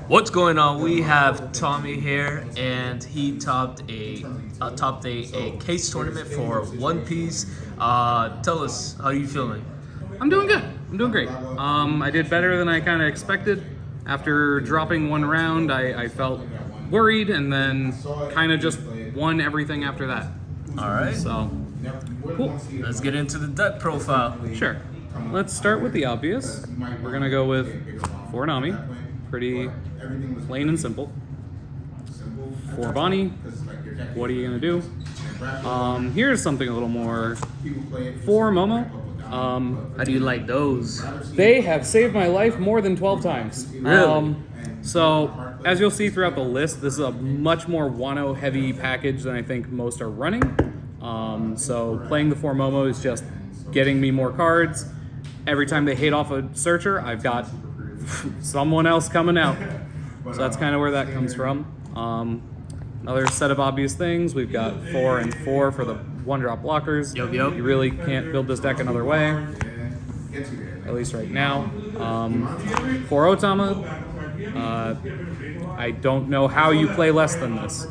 What's going on? We have Tommy here, and he topped a case tournament for One Piece. Tell us, how are you feeling? I'm doing good. I'm doing great. I did better than I kind of expected. After dropping one round, I felt worried, and then kind of just won everything after that. All right. So, cool. Let's get into the deck profile. Sure. Let's start with the obvious. We're gonna go with 4 Nami. Pretty plain and simple. 4 Bonnie. What are you gonna do? Here's something a little more. 4 Momo. How do you like those? They have saved my life more than 12 times. Really? So, as you'll see throughout the list, this is a much more Wano heavy package than I think most are running. So playing the 4 Momo is just getting me more cards. Every time they hate off a searcher, I've got someone else coming out. So that's kind of where that comes from. Another set of obvious things. We've got 4 and 4 for the 1-drop blockers. Yup. You really can't build this deck another way, at least right now. 4 Otama. I don't know how you play less than this.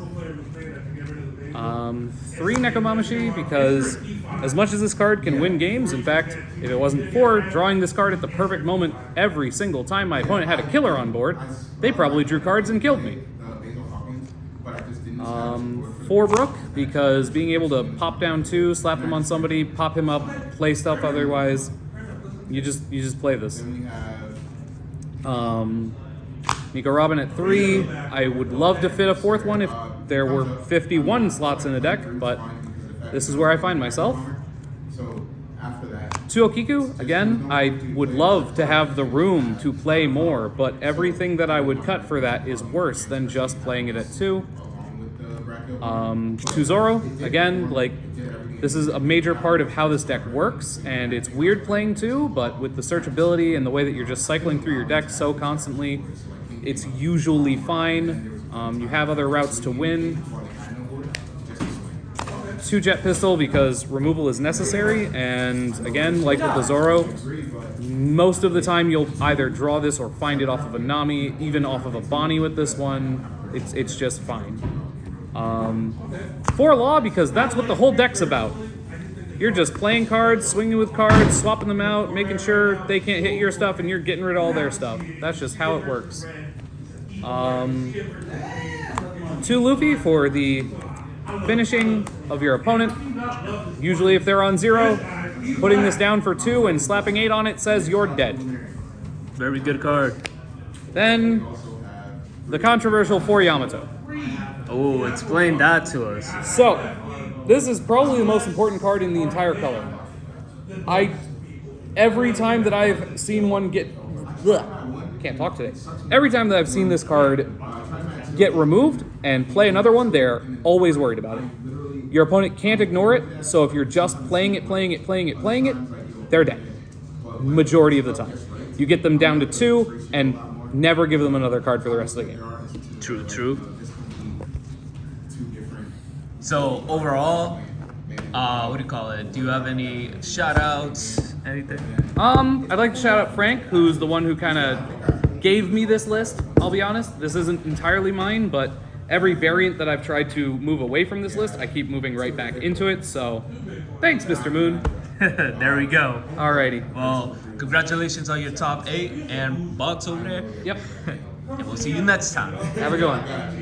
3 Nekomamushi, because as much as this card can win games, in fact, if it wasn't for drawing this card at the perfect moment every single time my opponent had a killer on board, they probably drew cards and killed me. 4 Brook, because being able to pop down 2, slap him on somebody, pop him up, play stuff otherwise, you just play this. Nico Robin at 3. I would love to fit a 4th one if there were 51 slots in the deck, but this is where I find myself. 2 Okiku, again, I would love to have the room to play more, but everything that I would cut for that is worse than just playing it at 2. 2 Zoro, again, this is a major part of how this deck works, and it's weird playing 2, but with the searchability and the way that you're just cycling through your deck so constantly, it's usually fine. You have other routes to win. 2 Jet Pistol, because removal is necessary, and again, like with the Zoro, most of the time you'll either draw this or find it off of a Nami, even off of a Bonnie with this one. It's just fine. 4 Law, because that's what the whole deck's about. You're just playing cards, swinging with cards, swapping them out, making sure they can't hit your stuff, and you're getting rid of all their stuff. That's just how it works. 2 Luffy for the finishing of your opponent. Usually if they're on 0, putting this down for 2 and slapping 8 on it says you're dead. Very good card. Then, the controversial 4 Yamato. Oh, explain that to us. So, this is probably the most important card in the entire color. Every time that I've seen one get... Can't talk today. Every time that I've seen this card get removed and play another one, they're always worried about it. Your opponent can't ignore it, so if you're just playing it, they're dead. Majority of the time. You get them down to 2 and never give them another card for the rest of the game. True. So overall, what do you call it? Do you have any shout outs? Anything? I'd like to shout out Frank, who's the one who kind of gave me this list. I'll be honest, this isn't entirely mine, but every variant that I've tried to move away from this list, I keep moving right back into it, so thanks, Mr. Moon. There we go. Alrighty. Well, congratulations on your top 8 and box over there. Yep. And we'll see you next time. Have a good one.